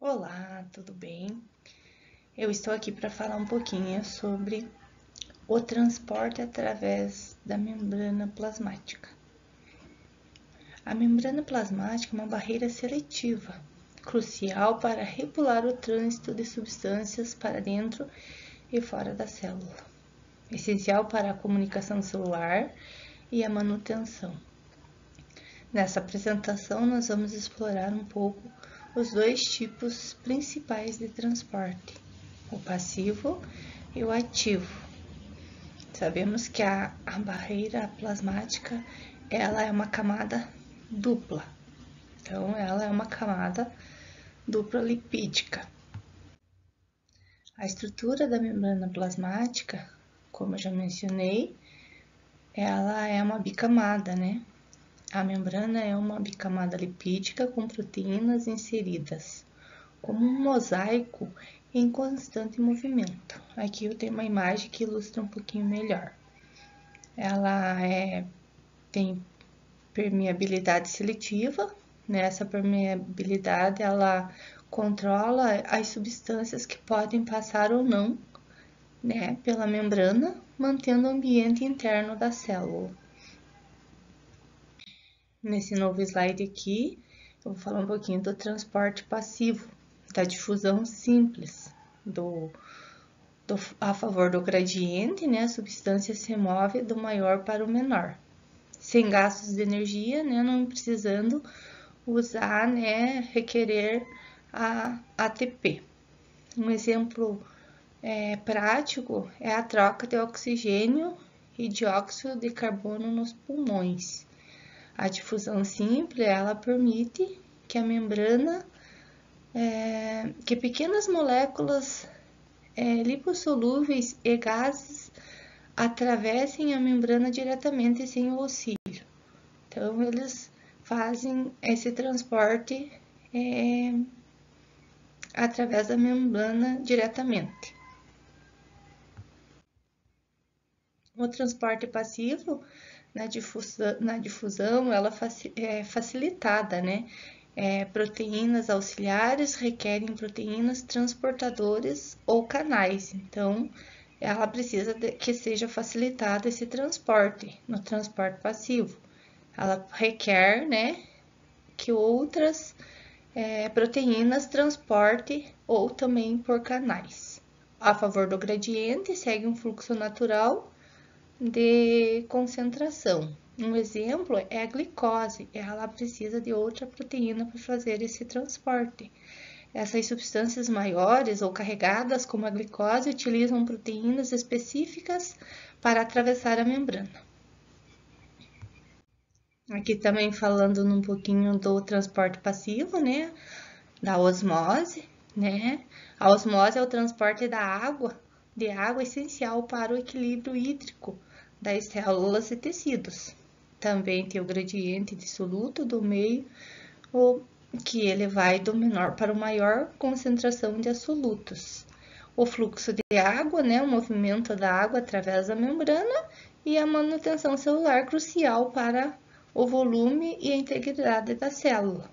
Olá, tudo bem? Eu estou aqui para falar um pouquinho sobre o transporte através da membrana plasmática. A membrana plasmática é uma barreira seletiva, crucial para regular o trânsito de substâncias para dentro e fora da célula, essencial para a comunicação celular e a manutenção. Nessa apresentação, nós vamos explorar um pouco os dois tipos principais de transporte, o passivo e o ativo. Sabemos que a barreira plasmática, ela é uma camada dupla, então ela é uma camada dupla lipídica. A estrutura da membrana plasmática, como eu já mencionei, ela é uma bicamada, né? A membrana é uma bicamada lipídica com proteínas inseridas, como um mosaico em constante movimento. Aqui eu tenho uma imagem que ilustra um pouquinho melhor. Ela tem permeabilidade seletiva, né? Essa permeabilidade ela controla as substâncias que podem passar ou não, né, pela membrana, mantendo o ambiente interno da célula. Nesse novo slide aqui, eu vou falar um pouquinho do transporte passivo, da difusão simples, a favor do gradiente, né, a substância se move do maior para o menor, sem gastos de energia, né, não precisando usar, né, requerer a ATP. Um exemplo prático é a troca de oxigênio e dióxido de carbono nos pulmões. A difusão simples, ela permite que a membrana, que pequenas moléculas lipossolúveis e gases atravessem a membrana diretamente sem o auxílio. Então, eles fazem esse transporte através da membrana diretamente. O transporte passivo, na difusão ela é facilitada, né? Proteínas auxiliares requerem proteínas transportadoras ou canais, então ela precisa que seja facilitado esse transporte, no transporte passivo. Ela requer, né, que outras proteínas transporte ou também por canais. A favor do gradiente, segue um fluxo natural de concentração. Um exemplo é a glicose, ela precisa de outra proteína para fazer esse transporte. Essas substâncias maiores ou carregadas, como a glicose, utilizam proteínas específicas para atravessar a membrana. Aqui também falando um pouquinho do transporte passivo, né? Da osmose, né? A osmose é o transporte de água essencial para o equilíbrio hídrico das células e tecidos. Também tem o gradiente dissoluto do meio, que ele vai do menor para o maior concentração de absolutos. O fluxo de água, né, o movimento da água através da membrana e a manutenção celular crucial para o volume e a integridade da célula.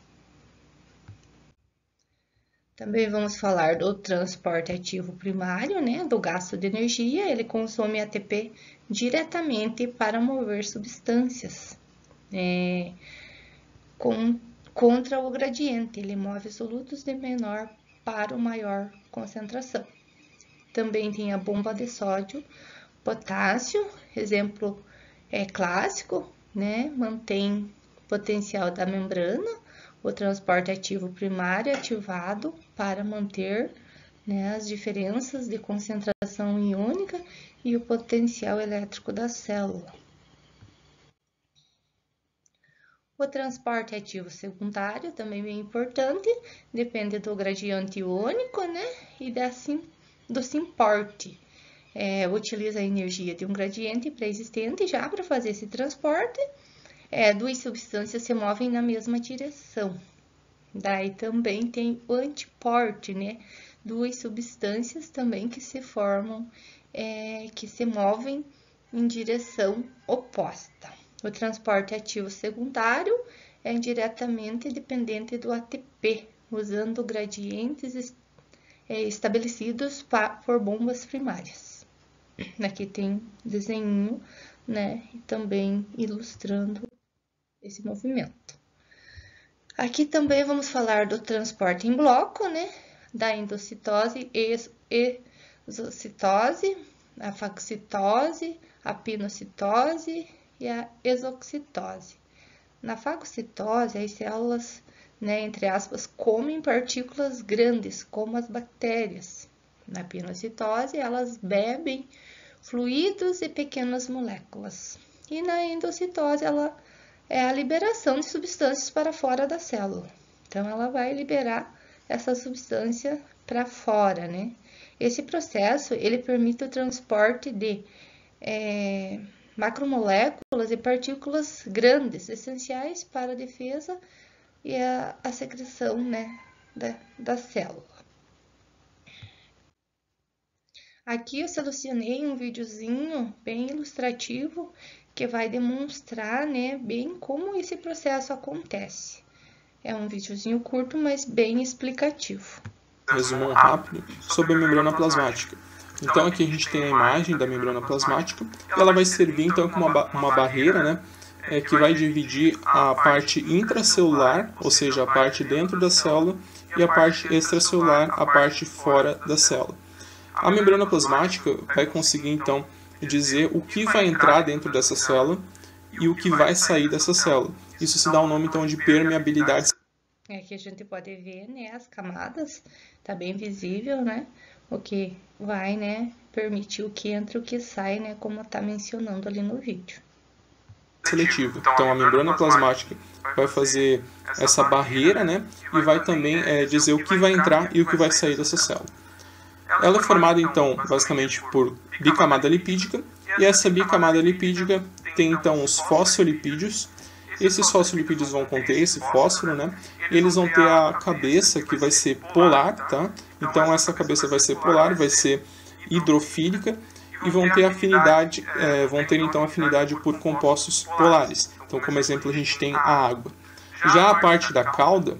Também vamos falar do transporte ativo primário, né, do gasto de energia. Ele consome ATP diretamente para mover substâncias contra o gradiente. Ele move solutos de menor para o maior concentração. Também tem a bomba de sódio, potássio, exemplo clássico, né, mantém o potencial da membrana. O transporte ativo primário ativado para manter, né, as diferenças de concentração iônica e o potencial elétrico da célula. O transporte ativo secundário também é importante, depende do gradiente iônico, né, e do simporte. Utiliza a energia de um gradiente pré-existente já para fazer esse transporte. Duas substâncias se movem na mesma direção. Daí também tem o antiporte, né? Duas substâncias também que se formam, que se movem em direção oposta. O transporte ativo secundário é diretamente dependente do ATP, usando gradientes estabelecidos por bombas primárias. Aqui tem desenho, né, e também ilustrando esse movimento. Aqui também vamos falar do transporte em bloco, né, da endocitose, exocitose, a fagocitose, a pinocitose e a exocitose. Na fagocitose, as células, né, entre aspas, comem partículas grandes, como as bactérias. Na pinocitose, elas bebem fluidos e pequenas moléculas. E na endocitose, ela é a liberação de substâncias para fora da célula. Então, ela vai liberar essa substância para fora, né? Esse processo, ele permite o transporte de macromoléculas e partículas grandes, essenciais para a defesa e a secreção, né, da célula. Aqui eu selecionei um videozinho bem ilustrativo que vai demonstrar, né, bem como esse processo acontece. É um videozinho curto, mas bem explicativo. Resumão rápido sobre a membrana plasmática. Então aqui a gente tem a imagem da membrana plasmática e ela vai servir então como uma barreira, né, que vai dividir a parte intracelular, ou seja, a parte dentro da célula, e a parte extracelular, a parte fora da célula. A membrana plasmática vai conseguir então dizer o que vai entrar dentro dessa célula e o que vai sair dessa célula. Isso se dá o nome então de permeabilidade. Aqui a gente pode ver, né, as camadas, tá bem visível, né, o que vai, né, permitir o que entra e o que sai, né, como tá mencionando ali no vídeo. Seletivo. Então a membrana plasmática vai fazer essa barreira, né, e vai também dizer o que vai entrar e o que vai sair dessa célula. Ela é formada então basicamente por bicamada lipídica, e essa bicamada lipídica tem então os fosfolipídios. Esses fosfolipídios vão conter esse fósforo, né? E eles vão ter a cabeça que vai ser polar, tá? Então essa cabeça vai ser polar, vai ser hidrofílica e vão ter afinidade, então afinidade por compostos polares. Então, como exemplo, a gente tem a água. Já a parte da cauda,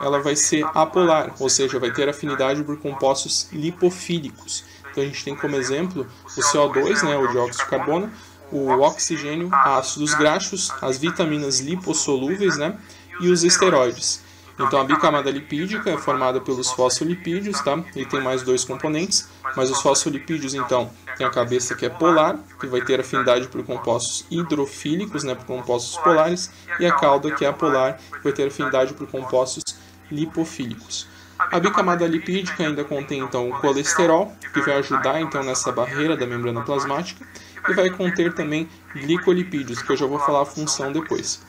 ela vai ser apolar, ou seja, vai ter afinidade por compostos lipofílicos. Então a gente tem como exemplo o CO2, né, o dióxido de carbono, o oxigênio, ácidos graxos, as vitaminas lipossolúveis, né, e os esteroides. Então a bicamada lipídica é formada pelos fosfolipídios, tá? E tem mais dois componentes, mas os fosfolipídios então tem a cabeça que é polar, que vai ter afinidade por compostos hidrofílicos, né, por compostos polares, e a cauda que é apolar, que vai ter afinidade por compostos lipofílicos. A bicamada lipídica ainda contém então o colesterol, que vai ajudar então nessa barreira da membrana plasmática, e vai conter também glicolipídios, que eu já vou falar a função depois.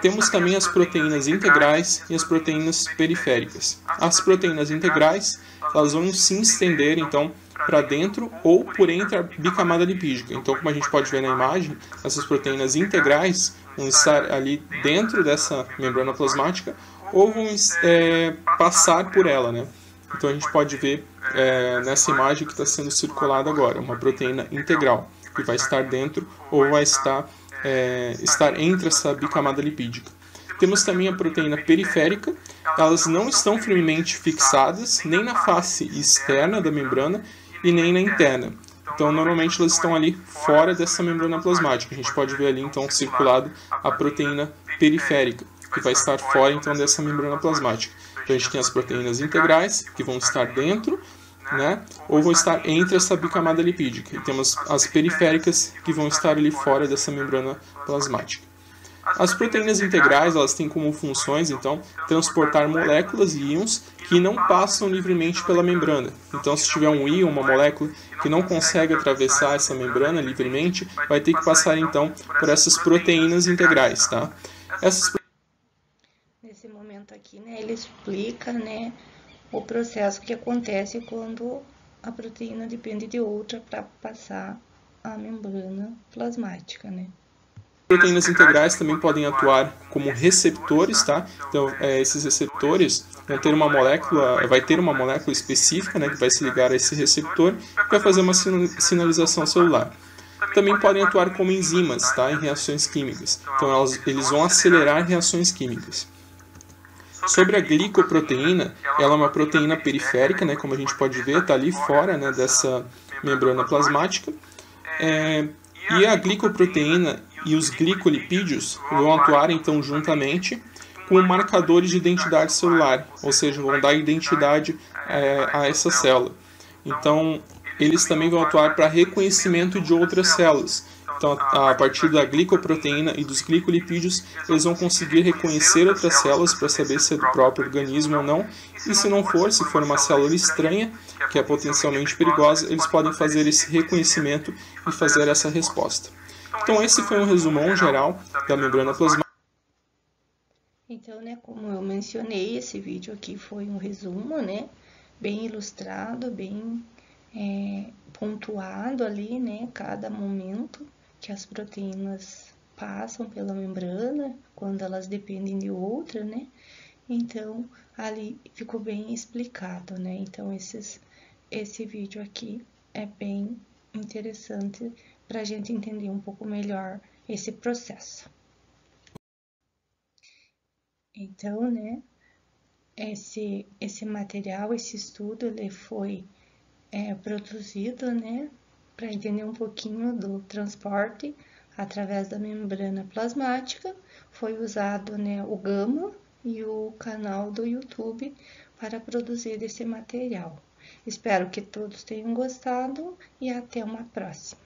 Temos também as proteínas integrais e as proteínas periféricas. As proteínas integrais, elas vão se estender então para dentro ou por entre a bicamada lipídica. Então, como a gente pode ver na imagem, essas proteínas integrais vão estar ali dentro dessa membrana plasmática ou vão passar por ela, né? Então a gente pode ver nessa imagem que está sendo circulada agora, uma proteína integral, que vai estar dentro ou vai estar entre essa bicamada lipídica. Temos também a proteína periférica, elas não estão firmemente fixadas nem na face externa da membrana e nem na interna. Então normalmente elas estão ali fora dessa membrana plasmática. A gente pode ver ali então circulado a proteína periférica, que vai estar fora então dessa membrana plasmática. Então a gente tem as proteínas integrais, que vão estar dentro, né, ou vão estar entre essa bicamada lipídica. E temos as periféricas, que vão estar ali fora dessa membrana plasmática. As proteínas integrais, elas têm como funções, então, transportar moléculas e íons que não passam livremente pela membrana. Então, se tiver um íon, uma molécula que não consegue atravessar essa membrana livremente, vai ter que passar, então, por essas proteínas integrais, tá? Nesse momento aqui, né, ele explica, né, o processo que acontece quando a proteína depende de outra para passar a membrana plasmática, né? Proteínas integrais também podem atuar como receptores, tá? Então, esses receptores vão ter uma molécula, vai ter uma molécula específica, né, que vai se ligar a esse receptor e vai fazer uma sinalização celular. Também podem atuar como enzimas, tá, em reações químicas. Então, eles vão acelerar reações químicas. Sobre a glicoproteína, ela é uma proteína periférica, né, como a gente pode ver, está ali fora, né, dessa membrana plasmática. E a glicoproteína e os glicolipídios vão atuar então juntamente com marcadores de identidade celular, ou seja, vão dar identidade a essa célula. Então, eles também vão atuar para reconhecimento de outras células. Então, a partir da glicoproteína e dos glicolipídios, eles vão conseguir reconhecer outras células para saber se é do próprio organismo ou não. E se não for, se for uma célula estranha, que é potencialmente perigosa, eles podem fazer esse reconhecimento e fazer essa resposta. Então, esse foi um resumão geral da membrana plasmática. Então, né, como eu mencionei, esse vídeo aqui foi um resumo, né, bem ilustrado, bem pontuado ali, né, cada momento que as proteínas passam pela membrana, quando elas dependem de outra, né? Então, ali ficou bem explicado, né? Então, esse vídeo aqui é bem interessante para a gente entender um pouco melhor esse processo. Então, né, esse material, esse estudo, ele foi produzido, né, para entender um pouquinho do transporte através da membrana plasmática. Foi usado, né, o Gama e o canal do YouTube para produzir esse material. Espero que todos tenham gostado e até uma próxima.